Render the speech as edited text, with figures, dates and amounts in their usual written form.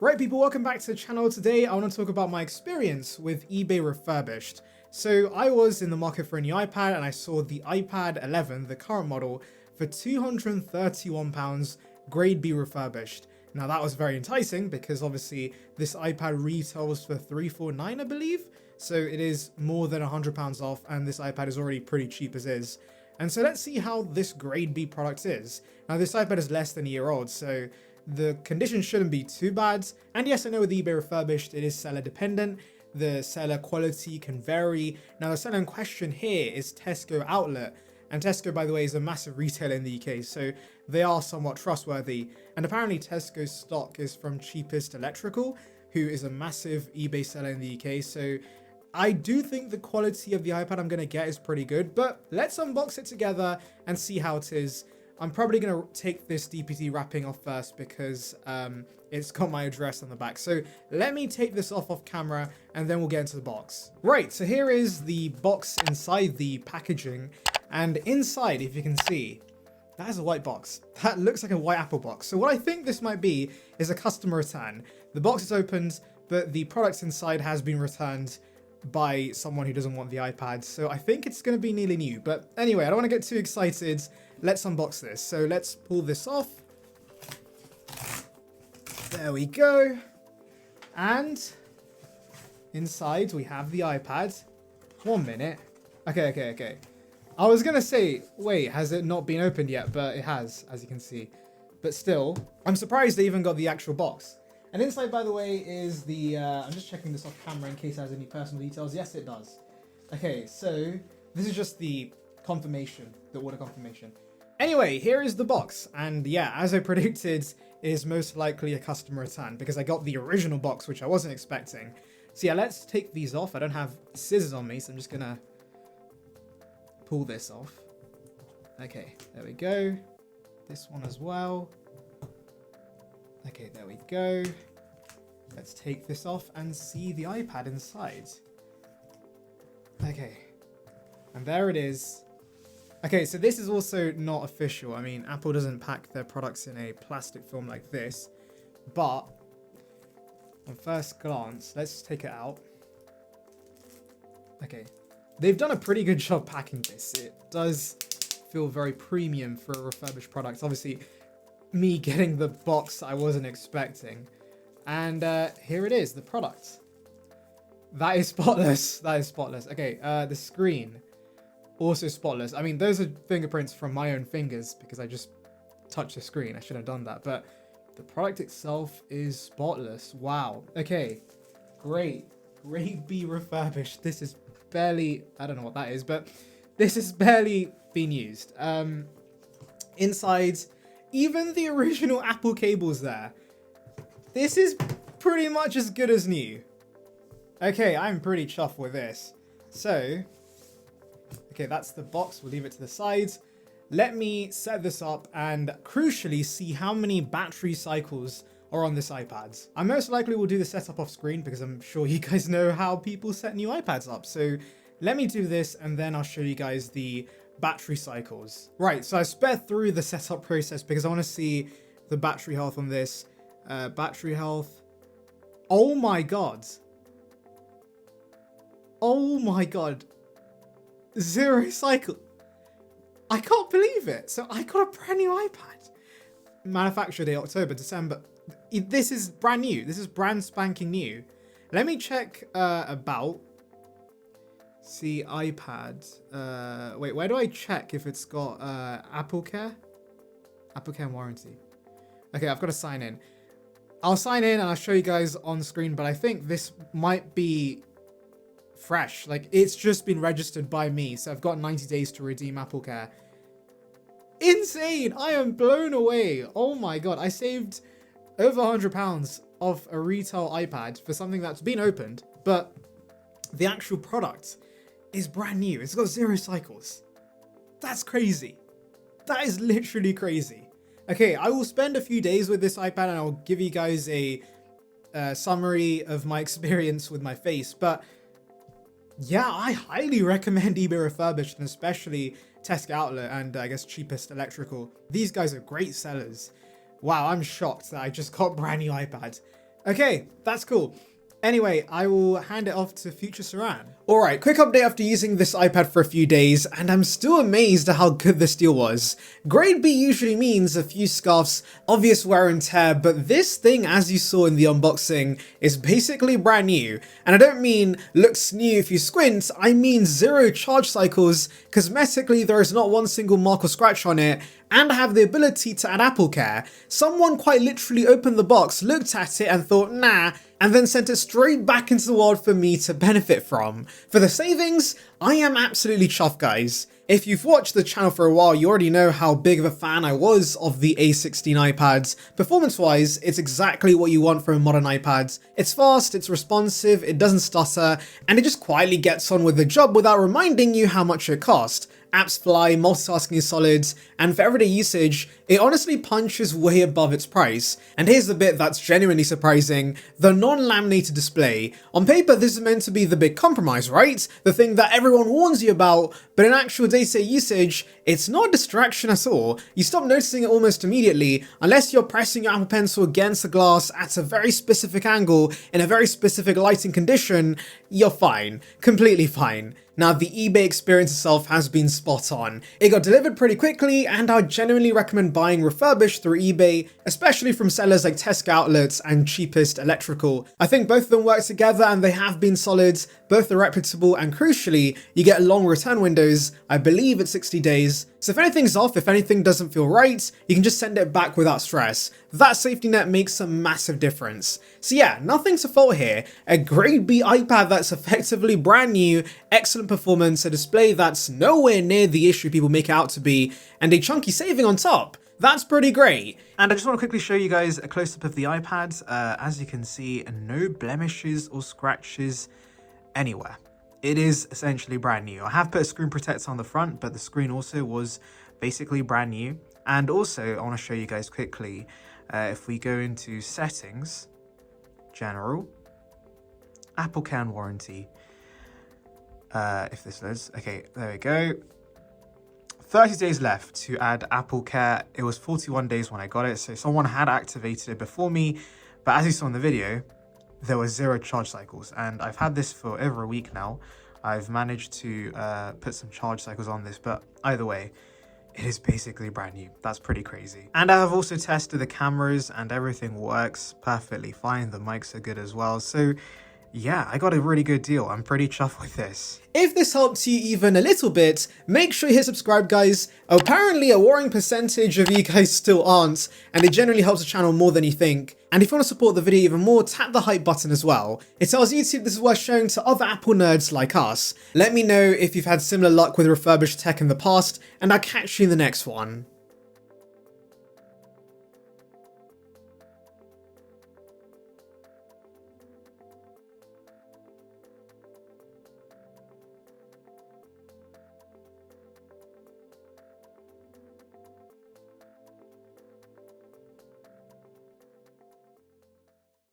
Right people, welcome back to the channel. Today I want to talk about my experience with eBay Refurbished. So I was in the market for a new iPad and I saw the iPad 11, the current model, for £231, grade B refurbished. Now that was very enticing because obviously this iPad retails for $349 I believe. So it is more than £100 off and this iPad is already pretty cheap as is. And so let's see how this grade B product is. Now this iPad is less than a year old, so the condition shouldn't be too bad. And yes, I know with eBay Refurbished, it is seller dependent. The seller quality can vary. Now the seller in question here is Tesco Outlet. And Tesco, by the way, is a massive retailer in the UK, so they are somewhat trustworthy. And apparently Tesco's stock is from Cheapest Electrical, who is a massive eBay seller in the UK. So I do think the quality of the iPad I'm going to get is pretty good, but let's unbox it together and see how it is. I'm probably going to take this DPT wrapping off first because it's got my address on the back. So let me take this off camera and then we'll get into the box. Right, so here is the box inside the packaging. And inside, if you can see, that is a white box. That looks like a white Apple box. So what I think this might be is a customer return. The box is opened, but the product inside has been returned by someone who doesn't want the iPad. So I think it's going to be nearly new. But anyway, I don't want to get too excited. Let's unbox this. So let's pull this off. There we go. And inside we have the iPad. 1 minute. Okay. I was going to say, wait, has it not been opened yet? But it has, as you can see. But still, I'm surprised they even got the actual box. And inside, by the way, is the, I'm just checking this off camera in case it has any personal details. Yes, it does. Okay, so this is just the confirmation, the order confirmation. Anyway, here is the box. And yeah, as I predicted, it is most likely a customer return because I got the original box, which I wasn't expecting. So yeah, let's take these off. I don't have scissors on me, so I'm just gonna pull this off. Okay, there we go. This one as well. Okay, there we go. Let's take this off and see the iPad inside. Okay, and there it is. Okay, so this is also not official. I mean, Apple doesn't pack their products in a plastic film like this, but on first glance, let's take it out. Okay, they've done a pretty good job packing this. It does feel very premium for a refurbished product. Obviously, me getting the box I wasn't expecting. And here it is, the product. That is spotless. That is spotless. Okay, the screen, also spotless. I mean, those are fingerprints from my own fingers because I just touched the screen. I should have done that. But the product itself is spotless. Wow. Okay, great. Grade B refurbished. This is barely, I don't know what that is, but this is barely been used. Inside, even the original Apple cable's there. This is pretty much as good as new. Okay, I'm pretty chuffed with this. So, okay, that's the box. We'll leave it to the side. Let me set this up and crucially see how many battery cycles are on this iPad. I most likely will do the setup off screen because I'm sure you guys know how people set new iPads up. So let me do this and then I'll show you guys the battery cycles. Right, so I sped through the setup process because I want to see the battery health on this. Battery health. Oh my god. Oh my god. 0 cycle. I can't believe it. So I got a brand new iPad. Manufactured in October, December. This is brand new. This is brand spanking new. Let me check about. See iPad. Wait, where do I check if it's got Apple Care? Apple Care warranty. Okay, I've got to sign in. I'll sign in and I'll show you guys on screen, but I think this might be fresh. Like, it's just been registered by me, so I've got 90 days to redeem Apple Care. Insane! I am blown away. Oh my god, I saved over £100 off a retail iPad for something that's been opened, but the actual product is brand new. It's got 0 cycles. That's crazy. That is literally crazy. Okay, I will spend a few days with this iPad and I'll give you guys a summary of my experience with my face. But yeah, I highly recommend eBay Refurbished and especially Tesco Outlet and I guess Cheapest Electrical. These guys are great sellers. Wow, I'm shocked that I just got brand new iPad. Okay, that's cool. Anyway, I will hand it off to future Saran. Alright, quick update after using this iPad for a few days, and I'm still amazed at how good this deal was. Grade B usually means a few scuffs, obvious wear and tear, but this thing, as you saw in the unboxing, is basically brand new. And I don't mean looks new if you squint, I mean 0 charge cycles. Cosmetically, there is not one single mark or scratch on it, and I have the ability to add Apple Care. Someone quite literally opened the box, looked at it and thought, nah, and then sent it straight back into the world for me to benefit from. For the savings, I am absolutely chuffed, guys. If you've watched the channel for a while, you already know how big of a fan I was of the A16 iPads. Performance-wise, it's exactly what you want from a modern iPad. It's fast, it's responsive, it doesn't stutter, and it just quietly gets on with the job without reminding you how much it cost. Apps fly, multitasking is solid, and for everyday usage, it honestly punches way above its price. And here's the bit that's genuinely surprising, the non-laminated display. On paper, this is meant to be the big compromise, right? The thing that everyone warns you about, but in actual day-to-day usage, it's not a distraction at all. You stop noticing it almost immediately, unless you're pressing your Apple Pencil against the glass at a very specific angle, in a very specific lighting condition, you're fine. Completely fine. Now, the eBay experience itself has been spot on. It got delivered pretty quickly, and I genuinely recommend buying Refurbished through eBay, especially from sellers like Tesco Outlets and Cheapest Electrical. I think both of them work together and they have been solid, both are reputable, and crucially, you get long return windows, I believe it's 60 days. So if anything's off, if anything doesn't feel right, you can just send it back without stress. That safety net makes a massive difference. So yeah, nothing to fault here. A grade B iPad that's effectively brand new, excellent performance, a display that's nowhere near the issue people make it out to be, and a chunky saving on top. That's pretty great. And I just want to quickly show you guys a close-up of the iPad. As you can see, no blemishes or scratches anywhere. It is essentially brand new. I have put a screen protector on the front, but the screen also was basically brand new. And also, I want to show you guys quickly, if we go into settings, general, Apple Care and warranty, if this loads, okay, there we go. 30 days left to add Apple Care. It was 41 days when I got it, so someone had activated it before me, but as you saw in the video, there were 0 charge cycles, and I've had this for over a week now. I've managed to put some charge cycles on this, but either way, it is basically brand new. That's pretty crazy. And I have also tested the cameras and everything works perfectly fine. The mics are good as well. So yeah, I got a really good deal. I'm pretty chuffed with this. If this helped you even a little bit, make sure you hit subscribe, guys. Apparently a worrying percentage of you guys still aren't, and it generally helps the channel more than you think. And if you want to support the video even more, tap the hype button as well. It tells YouTube this is worth showing to other Apple nerds like us. Let me know if you've had similar luck with refurbished tech in the past, and I'll catch you in the next one.